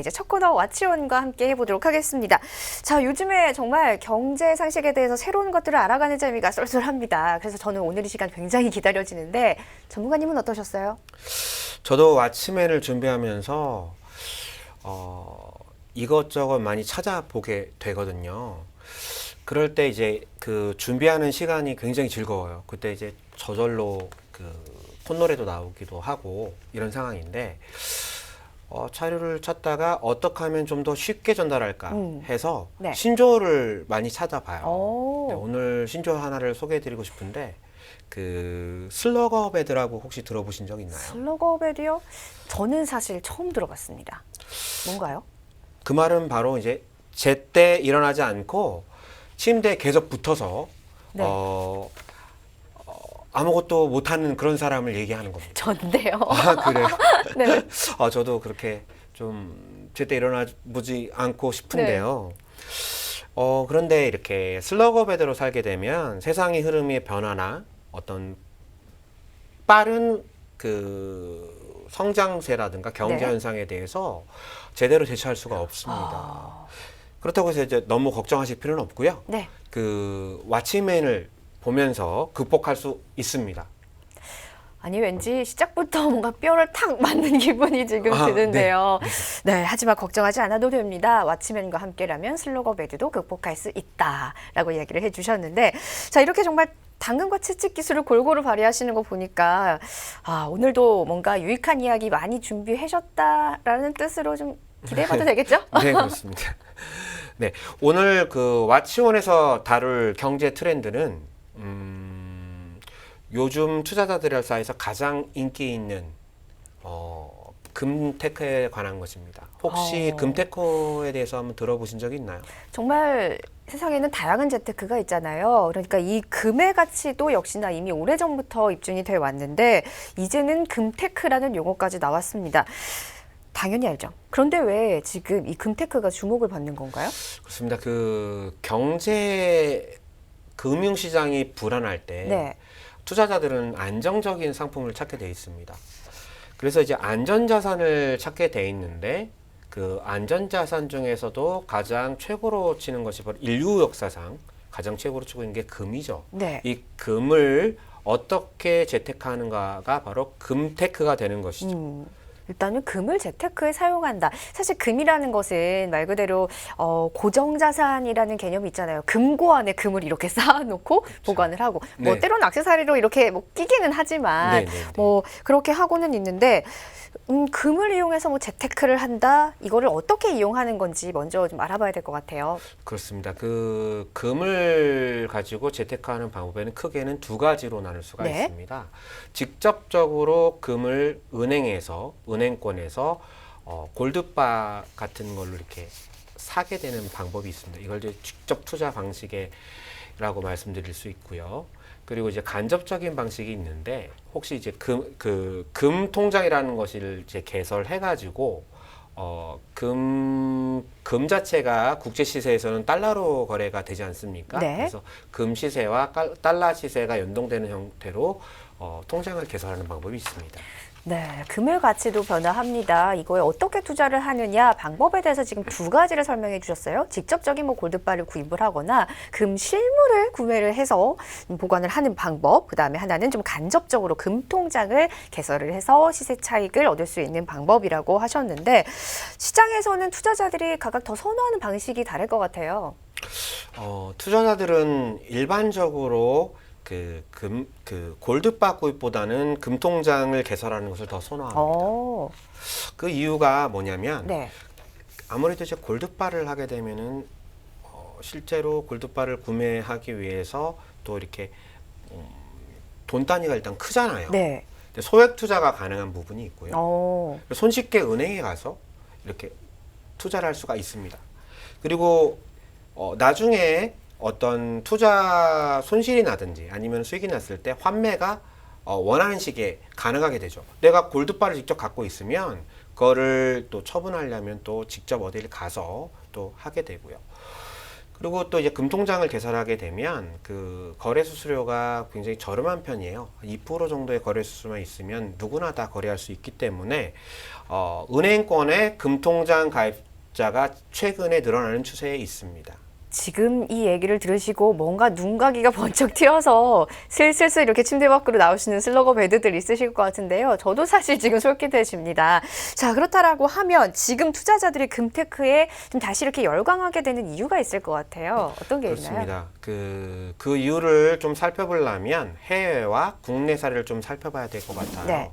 이제 첫 코너 와치온과 함께 해보도록 하겠습니다. 자, 요즘에 정말 경제 상식에 대해서 새로운 것들을 알아가는 재미가 쏠쏠합니다. 그래서 저는 오늘 이 시간 굉장히 기다려지는데 전문가님은 어떠셨어요? 저도 왓츠맨을 준비하면서 이것저것 많이 찾아보게 되거든요. 그럴 때 이제 그 준비하는 시간이 굉장히 즐거워요. 그때 이제 저절로 그 콧노래도 나오기도 하고 이런 상황인데 자료를 찾다가 어떻게 하면 좀 더 쉽게 전달할까 해서 네. 신조어를 많이 찾아봐요. 오. 네, 오늘 신조어 하나를 소개해드리고 싶은데 그 슬러거베드라고 혹시 들어보신 적 있나요? 슬러거베드요? 저는 사실 처음 들어봤습니다. 뭔가요? 그 말은 바로 이제 제때 일어나지 않고 침대에 계속 붙어서 네. 아무것도 못하는 그런 사람을 얘기하는 겁니다. 전데요. 아, 그래요? 네. 저도 그렇게 좀 제때 일어나보지 않고 싶은데요. 그런데 이렇게 슬러거베드로 살게 되면 세상의 흐름의 변화나 어떤 빠른 그 성장세라든가 경제 네. 현상에 대해서 제대로 대처할 수가 없습니다. 그렇다고 해서 이제 너무 걱정하실 필요는 없고요. 네. 그 왓츠맨을 보면서 극복할 수 있습니다. 아니 왠지 시작부터 뭔가 뼈를 탁 맞는 기분이 지금 드는데요. 네, 하지만 걱정하지 않아도 됩니다. 왓츠맨과 함께라면 슬러거베드도 극복할 수 있다라고 이야기를 해주셨는데, 자 이렇게 정말 당근과 채찍 기술을 골고루 발휘하시는 거 보니까 오늘도 뭔가 유익한 이야기 많이 준비하셨다라는 뜻으로 좀 기대해봐도 되겠죠? 네, 그렇습니다. 네, 오늘 그 왓츠원에서 다룰 경제 트렌드는 요즘 투자자들 사이에서 가장 인기 있는 금테크에 관한 것입니다. 혹시 금테크에 대해서 한번 들어보신 적이 있나요? 정말 세상에는 다양한 재테크가 있잖아요. 그러니까 이 금의 가치도 역시나 이미 오래전부터 입증이 돼 왔는데 이제는 금테크라는 용어까지 나왔습니다. 당연히 알죠. 그런데 왜 지금 이 금테크가 주목을 받는 건가요? 그렇습니다. 그 경제 금융시장이 불안할 때 네. 투자자들은 안정적인 상품을 찾게 돼 있습니다. 그래서 이제 안전자산을 찾게 돼 있는데 그 안전자산 중에서도 가장 최고로 치는 것이 바로 인류 역사상 가장 최고로 치고 있는 게 금이죠. 네. 이 금을 어떻게 재테크하는가가 바로 금테크가 되는 것이죠. 일단은 금을 재테크에 사용한다. 사실 금이라는 것은 말 그대로 고정자산이라는 개념이 있잖아요. 금고 안에 금을 이렇게 쌓아놓고 그렇죠. 보관을 하고 뭐 네. 때로는 액세서리로 이렇게 뭐 끼기는 하지만 뭐 그렇게 하고는 있는데 금을 이용해서 뭐 재테크를 한다. 이거를 어떻게 이용하는 건지 먼저 좀 알아봐야 될 것 같아요. 그렇습니다. 그 금을 가지고 재테크하는 방법에는 크게는 두 가지로 나눌 수가 네. 있습니다. 직접적으로 금을 은행권에서 골드바 같은 걸로 이렇게 사게 되는 방법이 있습니다. 이걸 이제 직접 투자 방식이라고 말씀드릴 수 있고요. 그리고 이제 간접적인 방식이 있는데 혹시 이제 금 통장이라는 것을 이제 개설해가지고 금 자체가 국제 시세에서는 달러로 거래가 되지 않습니까? 네. 그래서 금 시세와 달러 시세가 연동되는 형태로 통장을 개설하는 방법이 있습니다. 네, 금의 가치도 변화합니다. 이거에 어떻게 투자를 하느냐 방법에 대해서 지금 두 가지를 설명해 주셨어요. 직접적인 뭐 골드바를 구입을 하거나 금 실물을 구매를 해서 보관을 하는 방법. 그다음에 하나는 좀 간접적으로 금 통장을 개설을 해서 시세 차익을 얻을 수 있는 방법이라고 하셨는데 시장에서는 투자자들이 각각 더 선호하는 방식이 다를 것 같아요. 투자자들은 일반적으로 골드바 구입보다는 금통장을 개설하는 것을 더 선호합니다. 그 이유가 뭐냐면, 네. 아무래도 이제 골드바를 하게 되면은, 실제로 골드바를 구매하기 위해서 또 이렇게, 돈 단위가 일단 크잖아요. 네. 소액 투자가 가능한 부분이 있고요. 손쉽게 은행에 가서 이렇게 투자를 할 수가 있습니다. 그리고, 나중에 어떤 투자 손실이 나든지 아니면 수익이 났을 때 환매가 원하는 시기에 가능하게 되죠. 내가 골드바를 직접 갖고 있으면 그거를 또 처분하려면 또 직접 어디를 가서 또 하게 되고요. 그리고 또 이제 금통장을 개설하게 되면 그 거래 수수료가 굉장히 저렴한 편이에요. 2% 정도의 거래 수수료만 있으면 누구나 다 거래할 수 있기 때문에 은행권의 금통장 가입자가 최근에 늘어나는 추세에 있습니다. 지금 이 얘기를 들으시고 뭔가 눈가기가 번쩍 튀어서 슬슬슬 이렇게 침대 밖으로 나오시는 슬러거 배드들 있으실 것 같은데요. 저도 사실 지금 솔깃해집니다. 자, 그렇다라고 하면 지금 투자자들이 금테크에 좀 다시 이렇게 열광하게 되는 이유가 있을 것 같아요. 어떤 게 있나요? 그렇습니다. 그 이유를 좀 살펴보려면 해외와 국내 사례를 좀 살펴봐야 될 것 같아요. 네.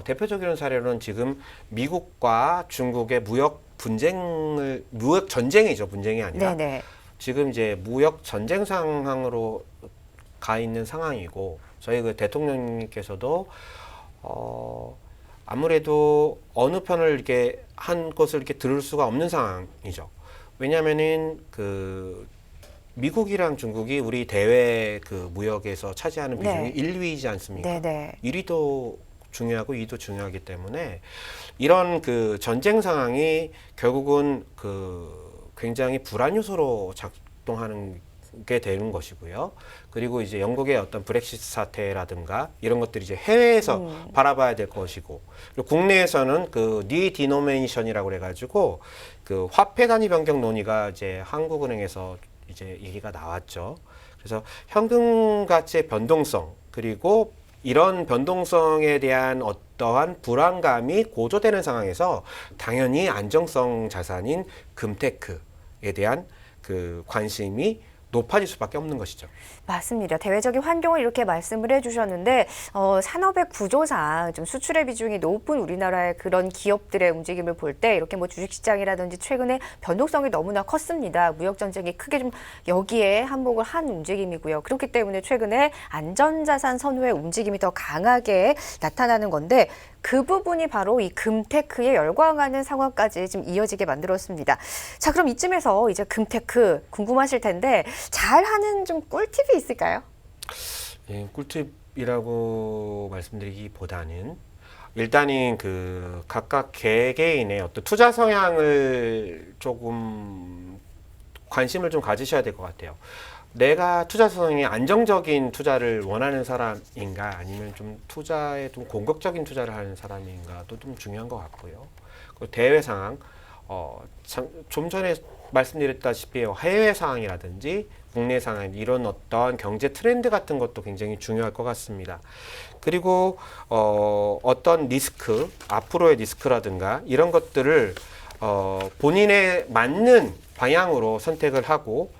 대표적인 사례로는 지금 미국과 중국의 무역 전쟁이죠. 분쟁이 아니라. 네네. 지금 이제 무역 전쟁 상황으로 가 있는 상황이고 저희 그 대통령님께서도 아무래도 어느 편을 이렇게 한 것을 이렇게 들을 수가 없는 상황이죠. 왜냐하면은 그 미국이랑 중국이 우리 대외 그 무역에서 차지하는 비중이 네. 1, 2위이지 않습니까? 네네. 1위도 중요하고 2위도 중요하기 때문에 이런 그 전쟁 상황이 결국은 그 굉장히 불안 요소로 작동하는 게 되는 것이고요. 그리고 이제 영국의 어떤 브렉시트 사태라든가 이런 것들이 이제 해외에서 바라봐야 될 것이고, 그리고 국내에서는 그 리디노미네이션이라고 그래가지고 그 화폐 단위 변경 논의가 이제 한국은행에서 이제 얘기가 나왔죠. 그래서 현금 가치의 변동성 그리고 이런 변동성에 대한 어떠한 불안감이 고조되는 상황에서 당연히 안정성 자산인 금테크에 대한 그 관심이 높아질 수밖에 없는 것이죠. 맞습니다. 대외적인 환경을 이렇게 말씀을 해주셨는데 산업의 구조상 좀 수출의 비중이 높은 우리나라의 그런 기업들의 움직임을 볼 때 이렇게 뭐 주식시장이라든지 최근에 변동성이 너무나 컸습니다. 무역 전쟁이 크게 좀 여기에 한몫을 한 움직임이고요. 그렇기 때문에 최근에 안전자산 선호의 움직임이 더 강하게 나타나는 건데 그 부분이 바로 이 금테크에 열광하는 상황까지 좀 이어지게 만들었습니다. 자, 그럼 이쯤에서 이제 금테크 궁금하실 텐데 잘하는 좀 꿀팁이 있을까요? 예, 꿀팁이라고 말씀드리기보다는 일단은 그 각각 개개인의 어떤 투자 성향을 조금 관심을 좀 가지셔야 될 것 같아요. 내가 투자 성향이 안정적인 투자를 원하는 사람인가 아니면 좀 투자에 좀 공격적인 투자를 하는 사람인가도 좀 중요한 것 같고요. 그리고 대외 상황, 좀 전에 말씀드렸다시피 해외 상황이라든지 국내 상황 이런 어떤 경제 트렌드 같은 것도 굉장히 중요할 것 같습니다. 그리고 어떤 리스크, 앞으로의 리스크라든가 이런 것들을 본인에 맞는 방향으로 선택을 하고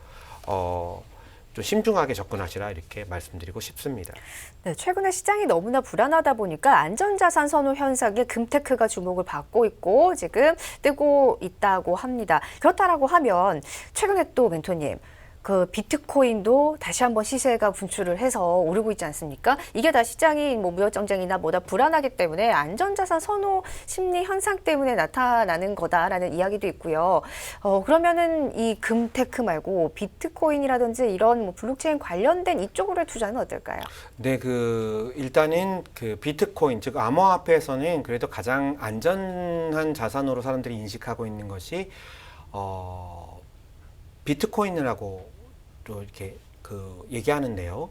좀 신중하게 접근하시라 이렇게 말씀드리고 싶습니다. 네, 최근에 시장이 너무나 불안하다 보니까 안전자산 선호 현상에 금테크가 주목을 받고 있고 지금 뜨고 있다고 합니다. 그렇다라고 하면 최근에 또 멘토님 그 비트코인도 다시 한번 시세가 분출을 해서 오르고 있지 않습니까? 이게 다 시장이 뭐 무역 전쟁이나 뭐다 불안하기 때문에 안전자산 선호 심리 현상 때문에 나타나는 거다라는 이야기도 있고요. 그러면은 이 금테크 말고 비트코인이라든지 이런 뭐 블록체인 관련된 이쪽으로의 투자는 어떨까요? 네, 일단은 그 비트코인, 즉 암호화폐에서는 그래도 가장 안전한 자산으로 사람들이 인식하고 있는 것이 비트코인이라고 또 이렇게 얘기하는데요.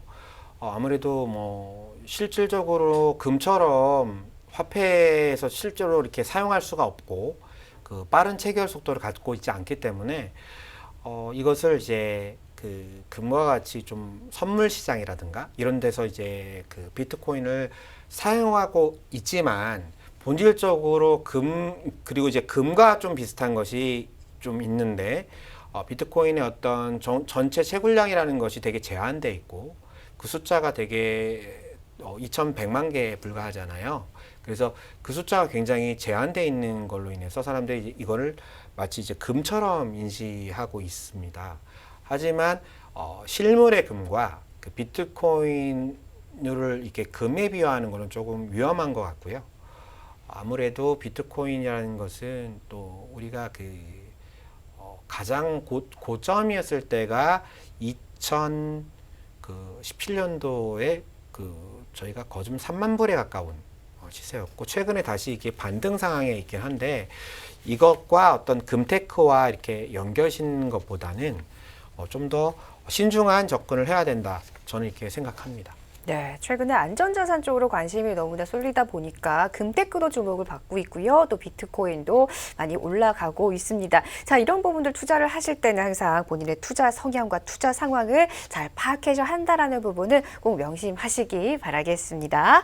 아무래도 뭐 실질적으로 금처럼 화폐에서 실제로 이렇게 사용할 수가 없고 그 빠른 체결 속도를 갖고 있지 않기 때문에 이것을 이제 그 금과 같이 좀 선물 시장이라든가 이런 데서 이제 그 비트코인을 사용하고 있지만 본질적으로 그리고 이제 금과 좀 비슷한 것이 좀 있는데 비트코인의 어떤 전체 채굴량이라는 것이 되게 제한돼 있고 그 숫자가 되게 2,100만 개에 불과하잖아요. 그래서 그 숫자가 굉장히 제한돼 있는 걸로 인해서 사람들이 이거를 마치 이제 금처럼 인식하고 있습니다. 하지만 실물의 금과 그 비트코인을 이렇게 금에 비유하는 것은 조금 위험한 것 같고요. 아무래도 비트코인이라는 것은 또 우리가 가장 고점이었을 때가 2017년도에 저희가 거좀 3만 불에 가까운 시세였고 최근에 다시 이게 반등 상황에 있긴 한데 이것과 어떤 금테크와 이렇게 연결시는 것보다는 좀 더 신중한 접근을 해야 된다. 저는 이렇게 생각합니다. 네, 최근에 안전자산 쪽으로 관심이 너무나 쏠리다 보니까 금테크도 주목을 받고 있고요. 또 비트코인도 많이 올라가고 있습니다. 자, 이런 부분들 투자를 하실 때는 항상 본인의 투자 성향과 투자 상황을 잘 파악해서 한다라는 부분을 꼭 명심하시기 바라겠습니다.